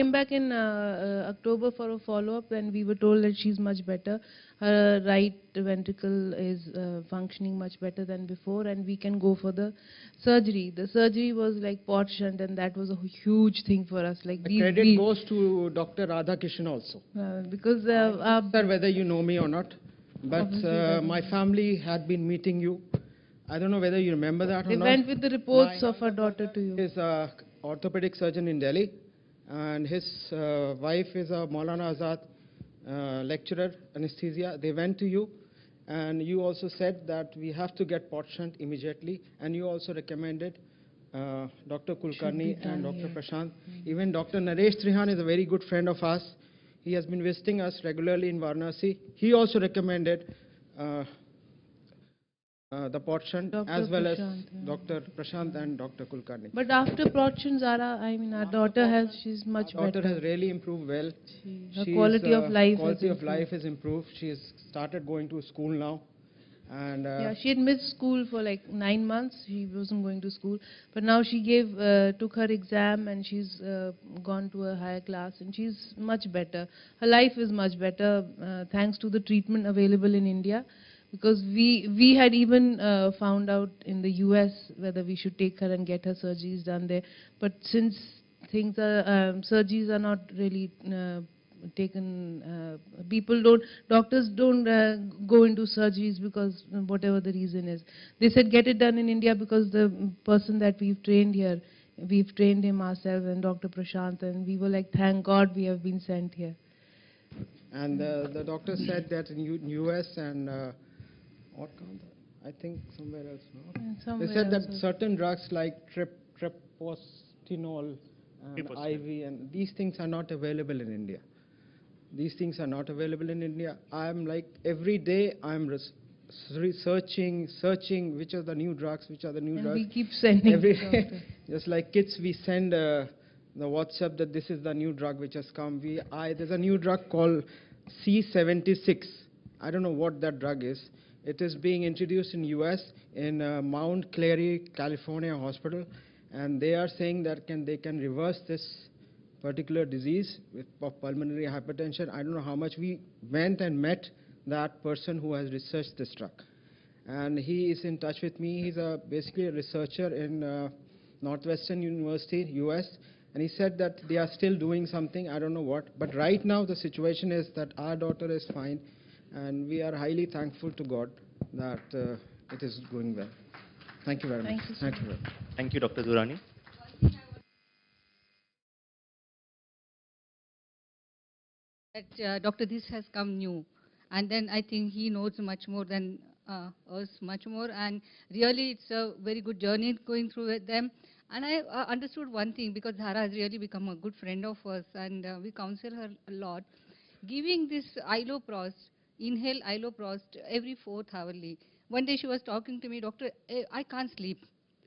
Came back in October for a follow-up, and we were told that she's much better. Her right ventricle is functioning much better than before, and we can go for the surgery. The surgery was like port shunt, and that was a huge thing for us. Like The credit goes to Dr. Radhakishan also. Because Sir, whether you know me or not, but my family had been meeting you. I don't know whether you remember that or they not. went with the reports of our daughter to you. He's a orthopedic surgeon in Delhi, and his wife is a Maulana Azad lecturer, anesthesia. They went to you, and you also said that we have to get port shunt immediately, and you also recommended Dr. Kulkarni and Dr. Prashant. Even Dr. Naresh Trihan is a very good friend of ours. He has been visiting us regularly in Varanasi. He also recommended the port shunt, as well as Dr. Prashant and Dr. Kulkarni. But after port shunt, Zara, I mean, our daughter she's much better. Our daughter has really improved well. Her quality of life has improved. She has started going to school now. And yeah, she had missed school for like 9 months. She wasn't going to school, but now she took her exam, and she's gone to a higher class, and she's much better. Her life is much better thanks to the treatment available in India, because we had even found out in the US whether we should take her and get her surgeries done there. But since things are surgeries are not really taken, doctors don't go into surgeries because whatever the reason is. They said get it done in India because the person that we've trained here, we've trained him ourselves and Dr. Prashant, and we were like, thank God we have been sent here. And the doctor said that in US and I think somewhere else. No? They said that certain drugs like treprostinol and IV and these things are not available in India. These things are not available in India. I'm like, every day I'm searching which are the new drugs, and we keep sending just like kids, we send the WhatsApp that this is the new drug which has come. There's a new drug called C76. I don't know what that drug is. It is being introduced in US in Mount Clary, California hospital, and they are saying that they can reverse this particular disease of pulmonary hypertension. I don't know how much. We went and met that person who has researched this drug, and he is in touch with me. He's basically a researcher in Northwestern University, US, and he said that they are still doing something, I don't know what, but right now the situation is that our daughter is fine, and we are highly thankful to God that it is going well. Thank you very much. Thank you. Thank you, Dr. Durrani. That Dr. This has come new, and then I think he knows much more than us, much more, and really it's a very good journey going through with them. And I understood one thing, because Zara has really become a good friend of us, and we counsel her a lot. Giving this iloprost, inhale iloprost every 4th hourly. One day she was talking to me, doctor, I can't sleep,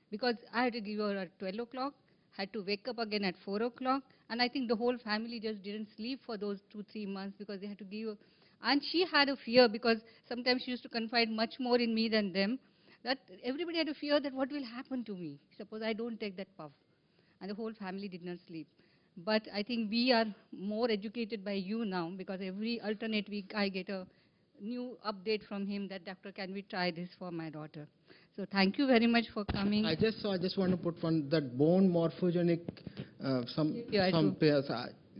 because I had to give her at 12 o'clock, had to wake up again at 4 o'clock, and I think the whole family just didn't sleep for those 2-3 months because they had to give her. And she had a fear, because sometimes she used to confide much more in me than them, that everybody had a fear that what will happen to me, suppose I don't take that puff. And the whole family did not sleep. But I think we are more educated by you now, because every alternate week I get a new update from him that, doctor, can we try this for my daughter? So thank you very much for coming. I just want to put one, that bone morphogenic, some pairs.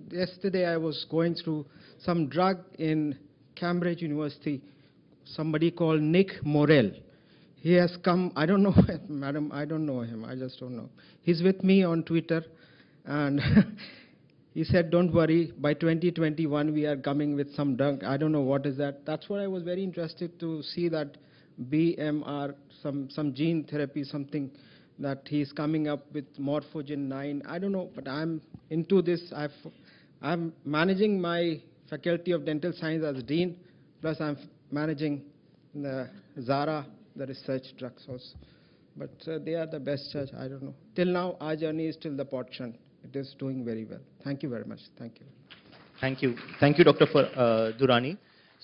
Yesterday I was going through some drug in Cambridge University, somebody called Nick Morel. He has come, I don't know, madam, I don't know him, I just don't know. He's with me on Twitter, and he said, don't worry, by 2021 we are coming with some drug. I don't know what is that. That's what I was very interested to see, that BMR, some gene therapy, something that he's coming up with, Morphogen 9. I don't know, but I'm into this. I'm managing my faculty of dental science as dean, plus I'm managing the Zara, the research drugs also. But they are the best church, I don't know. Till now, our journey is till the port shunt. It is doing very well. Thank you very much. Thank you. Thank you. Thank you, Dr. Durrani.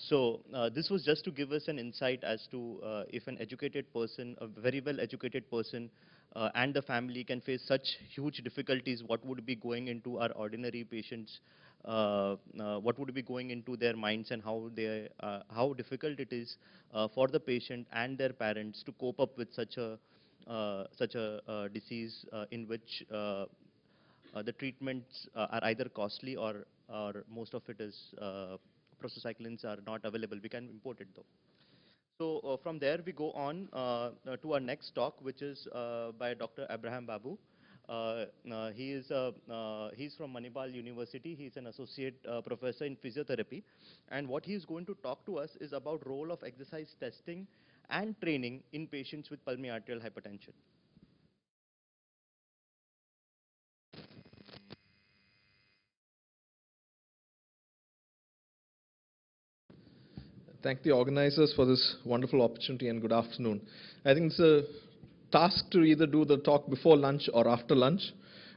So this was just to give us an insight as to if an educated person, a very well educated person, and the family can face such huge difficulties, what would be going into our ordinary patients, what would be going into their minds, and how difficult it is for the patient and their parents to cope up with such a disease in which the treatments are either costly or most of it is prostacyclins are not available. We can import it though. So from there we go on to our next talk, which is by Dr. Abraham Babu. He's from Manipal University. He's an associate professor in physiotherapy, and what he's going to talk to us is about role of exercise testing and training in patients with pulmonary arterial hypertension. Thank the organizers for this wonderful opportunity, and good afternoon. I think it's a task to either do the talk before lunch or after lunch,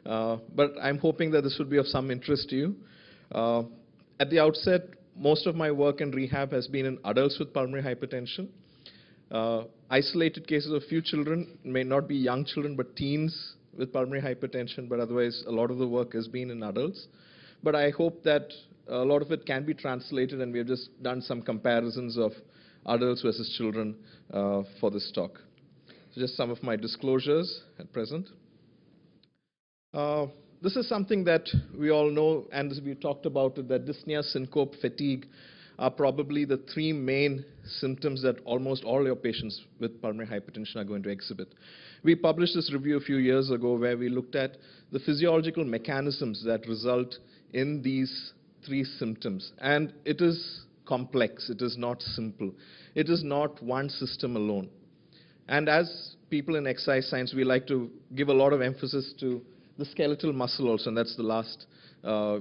but I'm hoping that this would be of some interest to you. At the outset, most of my work in rehab has been in adults with pulmonary hypertension. Isolated cases of few children, may not be young children, but teens with pulmonary hypertension, but otherwise a lot of the work has been in adults. But I hope that a lot of it can be translated, and we have just done some comparisons of adults versus children for this talk. So just some of my disclosures at present. This is something that we all know, and we talked about it, that dyspnea, syncope, fatigue are probably the three main symptoms that almost all your patients with pulmonary hypertension are going to exhibit. We published this review a few years ago where we looked at the physiological mechanisms that result in these three symptoms. And it is complex. It is not simple. It is not one system alone. And as people in exercise science, we like to give a lot of emphasis to the skeletal muscle also, and that's the last,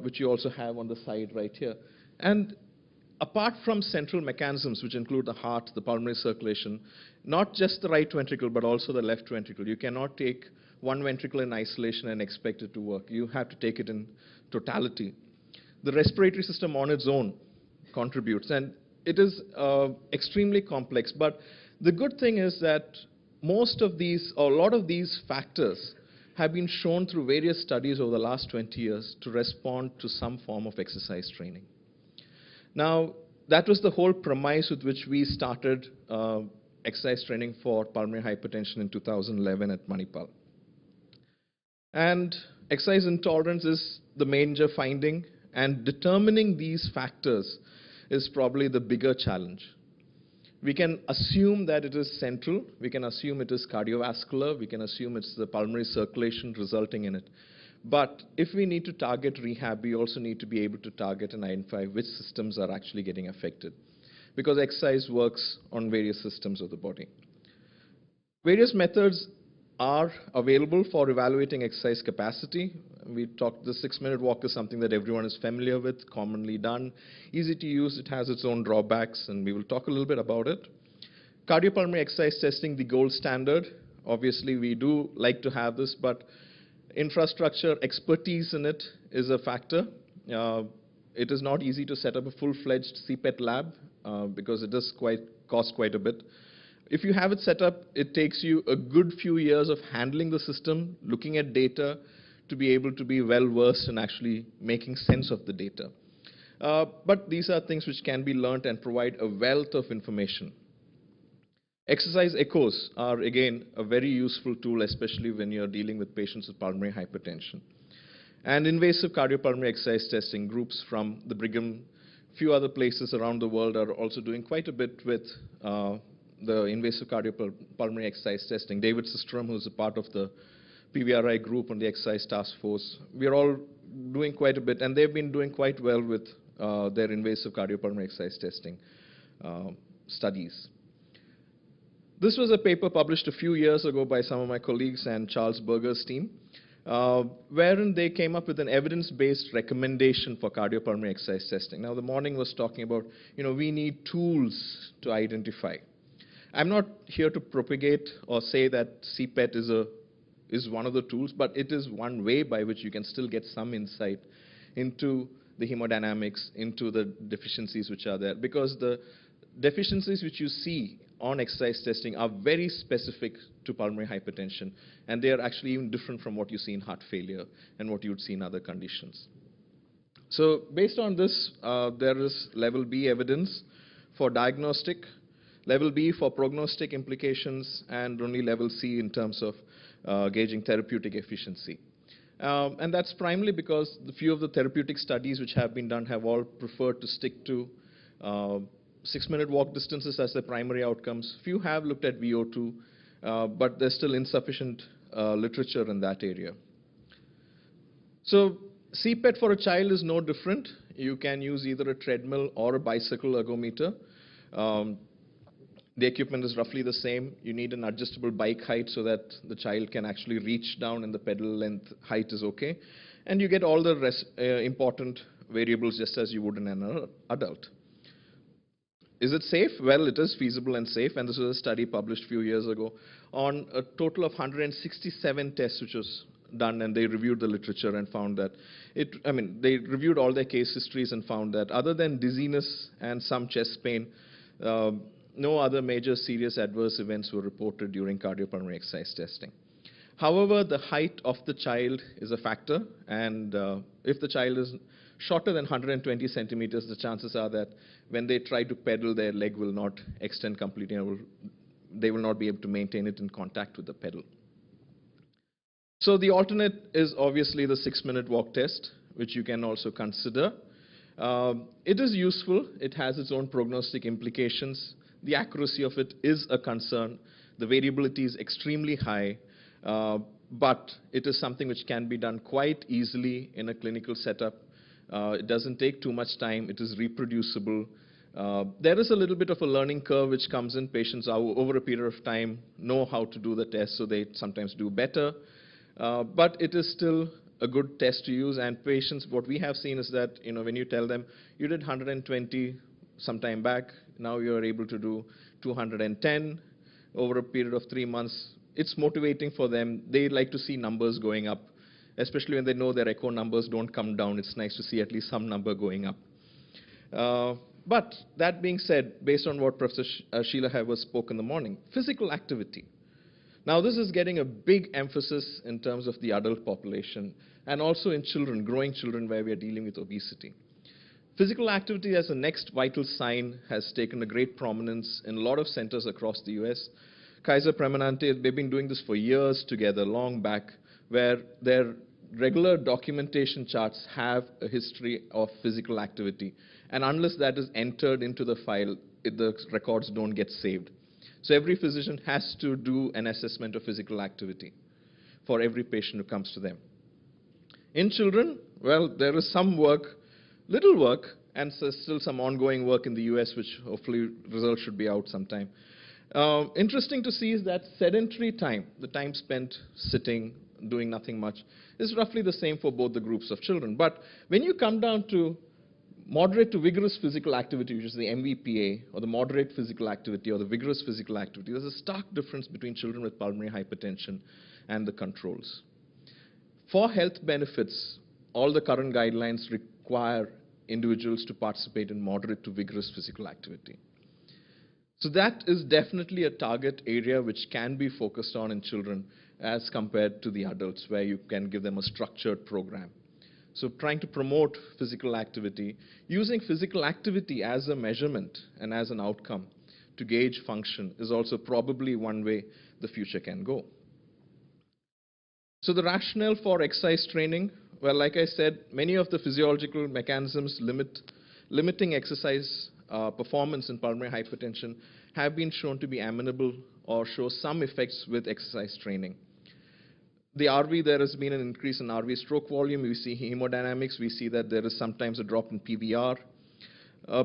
which you also have on the side right here. And apart from central mechanisms, which include the heart, the pulmonary circulation, not just the right ventricle, but also the left ventricle. You cannot take one ventricle in isolation and expect it to work. You have to take it in totality. The respiratory system on its own contributes, and it is extremely complex. But the good thing is that most of these, or a lot of these factors have been shown through various studies over the last 20 years to respond to some form of exercise training. Now, that was the whole premise with which we started exercise training for pulmonary hypertension in 2011 at Manipal. And exercise intolerance is the major finding, and determining these factors is probably the bigger challenge. We can assume that it is central, we can assume it is cardiovascular, we can assume it's the pulmonary circulation resulting in it. But if we need to target rehab, we also need to be able to target and identify which systems are actually getting affected, because exercise works on various systems of the body. Various methods are available for evaluating exercise capacity. We talked, the 6-minute walk is something that everyone is familiar with, commonly done, easy to use. It has its own drawbacks, and we will talk a little bit about it. Cardiopulmonary exercise testing, the gold standard. Obviously, we do like to have this, but infrastructure, expertise in it is a factor. It is not easy to set up a full-fledged CPET lab because it does cost quite a bit. If you have it set up, it takes you a good few years of handling the system, looking at data, to be able to be well-versed in actually making sense of the data. But these are things which can be learned and provide a wealth of information. Exercise echoes are, again, a very useful tool, especially when you're dealing with patients with pulmonary hypertension. And invasive cardiopulmonary exercise testing, groups from the Brigham, few other places around the world are also doing quite a bit with the invasive cardiopulmonary exercise testing. David Sistrom, who's a part of the PVRI group on the exercise task force, we're all doing quite a bit, and they've been doing quite well with their invasive cardiopulmonary exercise testing studies. This was a paper published a few years ago by some of my colleagues and Charles Berger's team, wherein they came up with an evidence-based recommendation for cardiopulmonary exercise testing. Now, the morning was talking about, we need tools to identify. I'm not here to propagate or say that CPET is one of the tools, but it is one way by which you can still get some insight into the hemodynamics, into the deficiencies which are there. Because the deficiencies which you see on exercise testing are very specific to pulmonary hypertension, and they are actually even different from what you see in heart failure and what you would see in other conditions. So based on this, there is level B evidence for diagnostic, level B for prognostic implications, and only level C in terms of gauging therapeutic efficiency. And that's primarily because the few of the therapeutic studies which have been done have all preferred to stick to 6-minute walk distances as their primary outcomes. Few have looked at VO2, but there's still insufficient literature in that area. So CPET for a child is no different. You can use either a treadmill or a bicycle ergometer. The equipment is roughly the same. You need an adjustable bike height so that the child can actually reach down and the pedal length height is okay. And you get all the important variables just as you would in an adult. Is it safe? Well, it is feasible and safe, and this was a study published a few years ago on a total of 167 tests which was done, and they reviewed the literature and found that they reviewed all their case histories and found that other than dizziness and some chest pain, no other major serious adverse events were reported during cardiopulmonary exercise testing. However, the height of the child is a factor, and if the child is shorter than 120 centimeters, the chances are that when they try to pedal, their leg will not extend completely. They will not be able to maintain it in contact with the pedal. So the alternate is obviously the 6-minute walk test, which you can also consider. It is useful. It has its own prognostic implications. The accuracy of it is a concern. The variability is extremely high, but it is something which can be done quite easily in a clinical setup. It doesn't take too much time. It is reproducible. There is a little bit of a learning curve which comes in. Patients over a period of time know how to do the test, so they sometimes do better. But it is still a good test to use, and patients, what we have seen is that, when you tell them you did 120 some time back, now you're able to do 210 over a period of 3 months, it's motivating for them. They like to see numbers going up, especially when they know their echo numbers don't come down. It's nice to see at least some number going up. But that being said, based on what Professor Sheila Havers spoke in the morning, physical activity. Now, this is getting a big emphasis in terms of the adult population and also in children, growing children where we are dealing with obesity. Physical activity as a next vital sign has taken a great prominence in a lot of centers across the US. Kaiser Permanente, they've been doing this for years together, long back, where their regular documentation charts have a history of physical activity. And unless that is entered into the file, the records don't get saved. So every physician has to do an assessment of physical activity for every patient who comes to them. In children, well, there is some work, little work, and so still some ongoing work in the US, which hopefully results should be out sometime. Interesting to see is that sedentary time, the time spent sitting, doing nothing much, is roughly the same for both the groups of children. But when you come down to moderate to vigorous physical activity, which is the MVPA, or the moderate physical activity, or the vigorous physical activity, there's a stark difference between children with pulmonary hypertension and the controls. For health benefits, all the current guidelines require individuals to participate in moderate to vigorous physical activity. So that is definitely a target area which can be focused on in children as compared to the adults, where you can give them a structured program. So trying to promote physical activity, using physical activity as a measurement and as an outcome to gauge function is also probably one way the future can go. So the rationale for exercise training, well, like I said, many of the physiological mechanisms limiting exercise performance in pulmonary hypertension have been shown to be amenable or show some effects with exercise training. The RV, there has been an increase in RV stroke volume. We see hemodynamics. We see that there is sometimes a drop in PVR.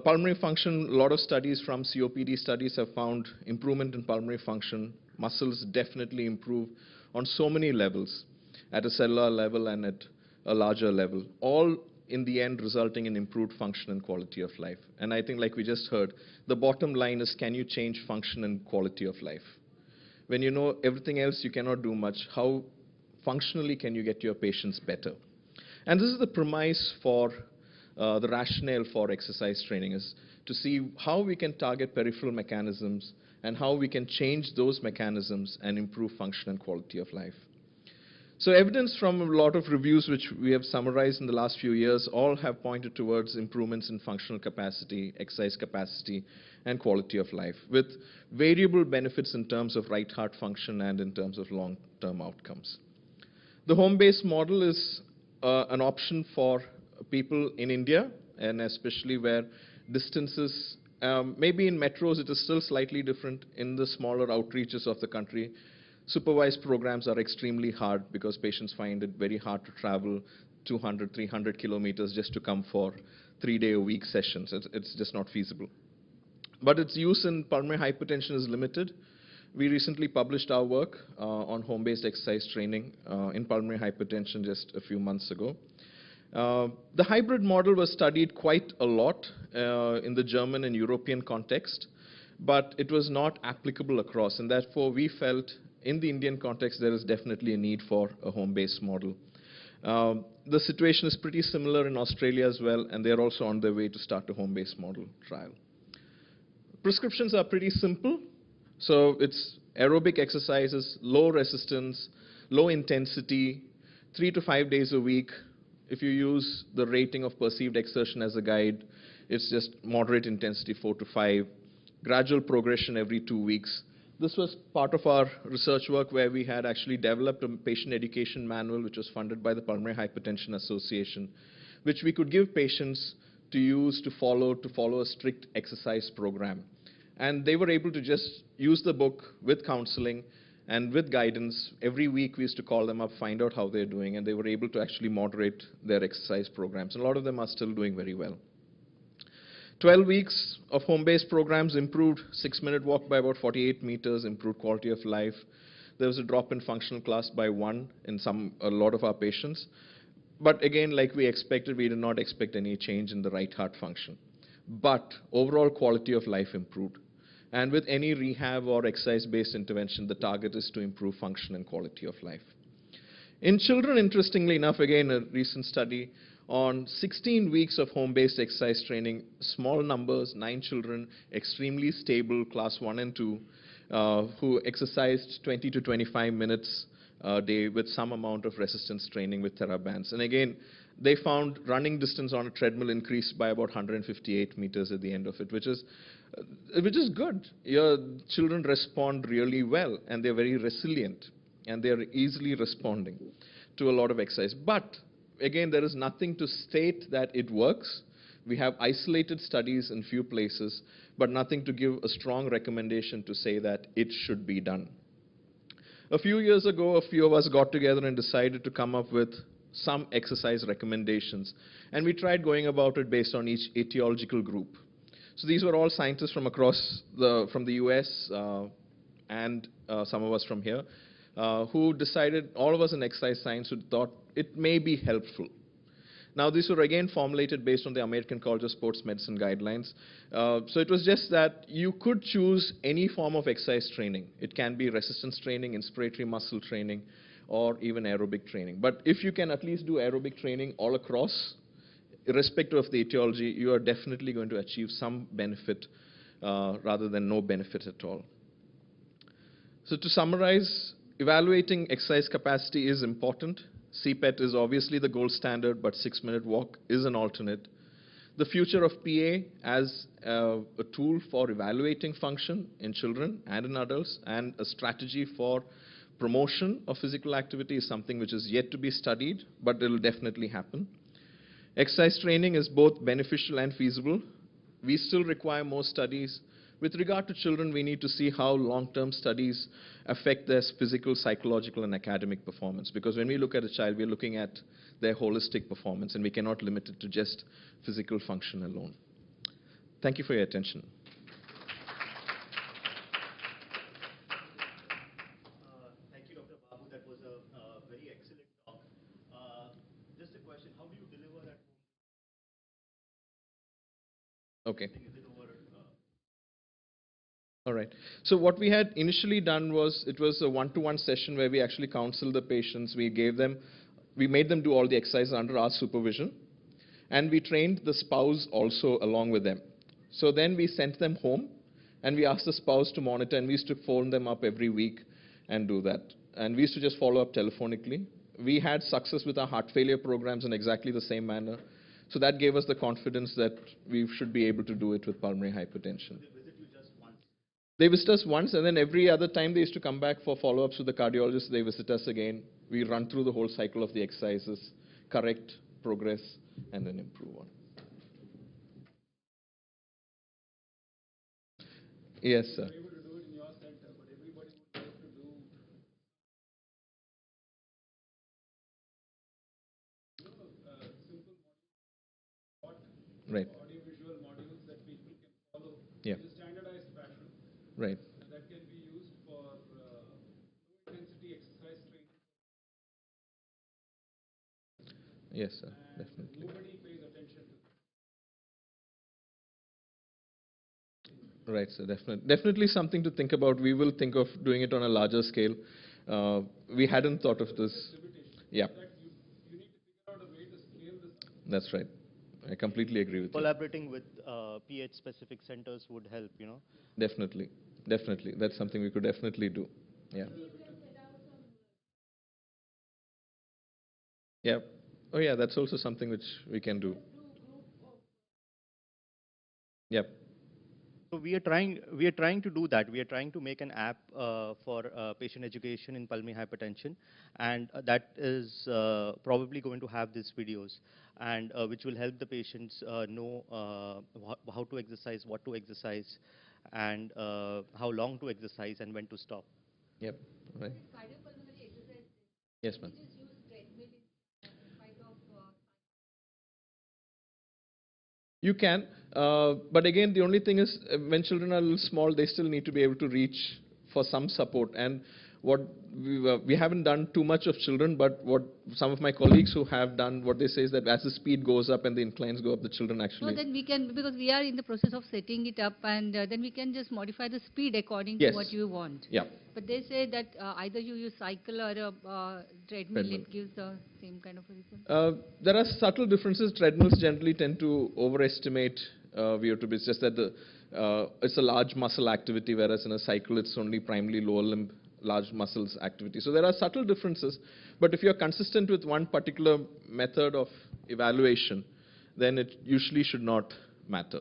Pulmonary function, a lot of studies from COPD studies have found improvement in pulmonary function. Muscles definitely improve on so many levels, at a cellular level and at a larger level, all in the end resulting in improved function and quality of life. And I think, like we just heard, the bottom line is, can you change function and quality of life? When you know everything else you cannot do much, how functionally can you get your patients better? And this is the premise for the rationale for exercise training, is to see how we can target peripheral mechanisms and how we can change those mechanisms and improve function and quality of life. So evidence from a lot of reviews which we have summarized in the last few years all have pointed towards improvements in functional capacity, exercise capacity, and quality of life, with variable benefits in terms of right heart function and in terms of long-term outcomes. The home-based model is an option for people in India, and especially where distances, maybe in metros it is still slightly different. In the smaller outreaches of the country, supervised programs are extremely hard because patients find it very hard to travel 200, 300 kilometers just to come for 3-day-a-week sessions. It's just not feasible. But its use in pulmonary hypertension is limited. We recently published our work on home-based exercise training in pulmonary hypertension just a few months ago. The hybrid model was studied quite a lot in the German and European context, but it was not applicable across, and therefore we felt in the Indian context there is definitely a need for a home-based model. The situation is pretty similar in Australia as well, and they're also on their way to start a home-based model trial. Prescriptions are pretty simple. So it's aerobic exercises, low resistance, low intensity, 3 to 5 days a week. If you use the rating of perceived exertion as a guide, it's just moderate intensity, 4 to 5, gradual progression every 2 weeks. This was part of our research work where we had actually developed a patient education manual which was funded by the Pulmonary Hypertension Association, which we could give patients to use to follow a strict exercise program. And they were able to just use the book with counseling and with guidance. Every week we used to call them up, find out how they're doing, and they were able to actually moderate their exercise programs. And a lot of them are still doing very well. 12 weeks of home-based programs improved 6-minute walk by about 48 meters, improved quality of life. There was a drop in functional class by 1 in a lot of our patients. But again, like we expected, we did not expect any change in the right heart function. But overall quality of life improved. And with any rehab or exercise-based intervention, the target is to improve function and quality of life. In children, interestingly enough, again, a recent study on 16 weeks of home-based exercise training, small numbers, 9 children, extremely stable, class 1 and 2, who exercised 20 to 25 minutes a day with some amount of resistance training with TheraBands. And again, they found running distance on a treadmill increased by about 158 meters at the end of it, which is good. Your children respond really well, and they're very resilient, and they're easily responding to a lot of exercise. But again, there is nothing to state that it works. We have isolated studies in few places, but nothing to give a strong recommendation to say that it should be done. A few years ago, a few of us got together and decided to come up with some exercise recommendations. And we tried going about it based on each etiological group. So these were all scientists from from the US and some of us from here, who decided, all of us in exercise science who thought it may be helpful. Now, these were again formulated based on the American College of Sports Medicine guidelines. So it was just that you could choose any form of exercise training. It can be resistance training, inspiratory muscle training, or even aerobic training. But if you can at least do aerobic training all across, irrespective of the etiology, you are definitely going to achieve some benefit rather than no benefit at all. So to summarize, evaluating exercise capacity is important. CPET is obviously the gold standard, but 6-minute walk is an alternate. The future of PA as a tool for evaluating function in children and in adults, and a strategy for promotion of physical activity is something which is yet to be studied, but it will definitely happen. Exercise training is both beneficial and feasible. We still require more studies. With regard to children, we need to see how long-term studies affect their physical, psychological, and academic performance. Because when we look at a child, we're looking at their holistic performance, and we cannot limit it to just physical function alone. Thank you for your attention. Thank you, Dr. Babu. That was a very excellent talk. Just a question, how do you deliver that? Okay. All right. So what we had initially done was, it was a one-to-one session where we actually counseled the patients. We made them do all the exercises under our supervision, and we trained the spouse also along with them. So then we sent them home, And we asked the spouse to monitor, and we used to phone them up every week and do that. And we used to just follow up telephonically. We had success with our heart failure programs in exactly the same manner. So that gave us the confidence that we should be able to do it with pulmonary hypertension. They visit us once, and then every other time they used to come back for follow-ups with the cardiologist. They visit us again. We run through the whole cycle of the exercises, correct, progress, and then improve on. Yes, sir. Right. Audiovisual modules that people can follow Yeah. in a standardized fashion. Right. And that can be used for low-intensity exercise training. Yes, sir. And Definitely. nobody pays attention to that. Right, sir. Definitely something to think about. We will think of doing it on a larger scale. We hadn't thought of this. Yeah. That you need to figure out a way to scale this up. That's right. I completely agree with you. Collaborating with PH-specific centers would help, you know. Definitely. Definitely. That's something we could definitely do. Yeah. Yeah. Oh, yeah, that's also something which we can do. Yep. So we are trying to do that. We are trying to make an app for patient education in pulmonary hypertension, and that is probably going to have these videos, and which will help the patients know how to exercise, what to exercise, and how long to exercise and when to stop. Yep. Right. Cardiopulmonary exercise. Yes, ma'am. We just use treadmill in spite of. You can, but again, the only thing is when children are a little small, they still need to be able to reach for some support. And what we haven't done too much of children, but what some of my colleagues who have done, what they say is that as the speed goes up and the inclines go up, the children actually. No, then we can, because we are in the process of setting it up, and then we can just modify the speed according Yes. to what you want. Yeah. But they say that either you use cycle or a treadmill, Treadmill. it gives the same kind of a result. There are subtle differences. Treadmills generally tend to overestimate VO2. It's just that it's a large muscle activity, whereas in a cycle it's only primarily lower limb, large muscles activity. So there are subtle differences, but if you're consistent with one particular method of evaluation, then it usually should not matter.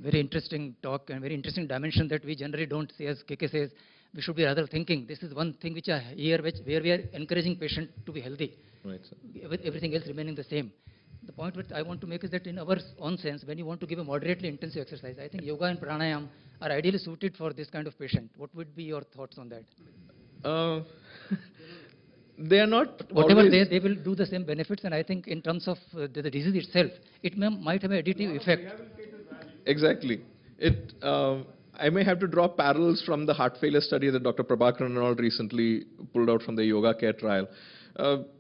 Very interesting talk and very interesting dimension that we generally don't see. As KK says, we should be rather thinking. This is one thing which I hear, where we are encouraging patient to be healthy, Right, sir. with everything else remaining the same. The point which I want to make is that in our own sense, when you want to give a moderately intensive exercise, I think yoga and pranayam are ideally suited for this kind of patient. What would be your thoughts on that? They are not Whatever always they will do the same benefits, and I think in terms of the disease itself, it might have an additive effect. Exactly. I may have to draw parallels from the heart failure study that Dr. Prabhakaran and all recently pulled out from the Yoga Care trial.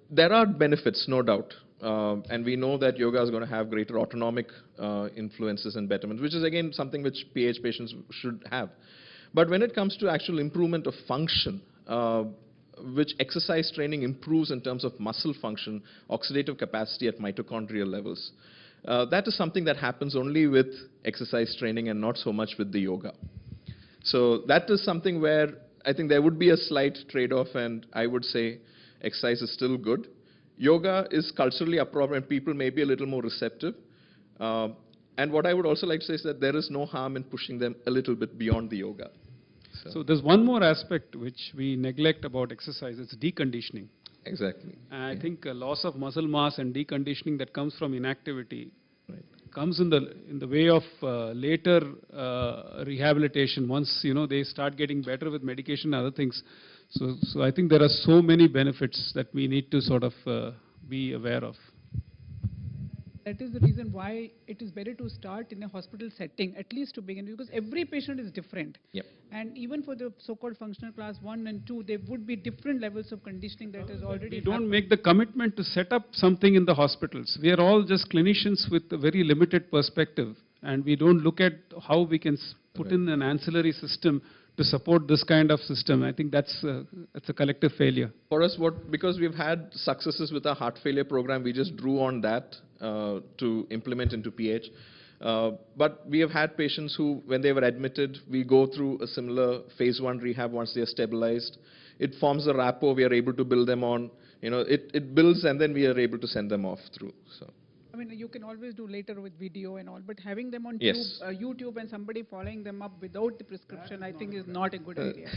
There are benefits, no doubt. And we know that yoga is going to have greater autonomic influences and betterments, which is again something which PH patients should have. But when it comes to actual improvement of function, which exercise training improves in terms of muscle function, oxidative capacity at mitochondrial levels, that is something that happens only with exercise training and not so much with the yoga. So that is something where I think there would be a slight trade-off, and I would say exercise is still good. Yoga is culturally appropriate. People may be a little more receptive. And what I would also like to say is that there is no harm in pushing them a little bit beyond the yoga. So there's one more aspect which we neglect about exercise. It's deconditioning. Exactly. And I think a loss of muscle mass and deconditioning that comes from inactivity Right. comes in the way of later rehabilitation once they start getting better with medication and other things. So I think there are so many benefits that we need to sort of be aware of. That is the reason why it is better to start in a hospital setting, at least to begin, because every patient is different. Yep. And even for the so-called functional class 1 and 2, there would be different levels of conditioning that is already We don't make the commitment to set up something in the hospitals. We are all just clinicians with a very limited perspective, and we don't look at how we can put in an ancillary system to support this kind of system. I think that's a collective failure. For us, because we've had successes with our heart failure program, we just drew on that to implement into PH. But we have had patients who, when they were admitted, we go through a similar phase 1 rehab once they are stabilized. It forms a rapport we are able to build them on. It builds and then we are able to send them off through. So. I mean, you can always do later with video and all, but having them on Yes. YouTube and somebody following them up without the prescription, I think is not a good idea.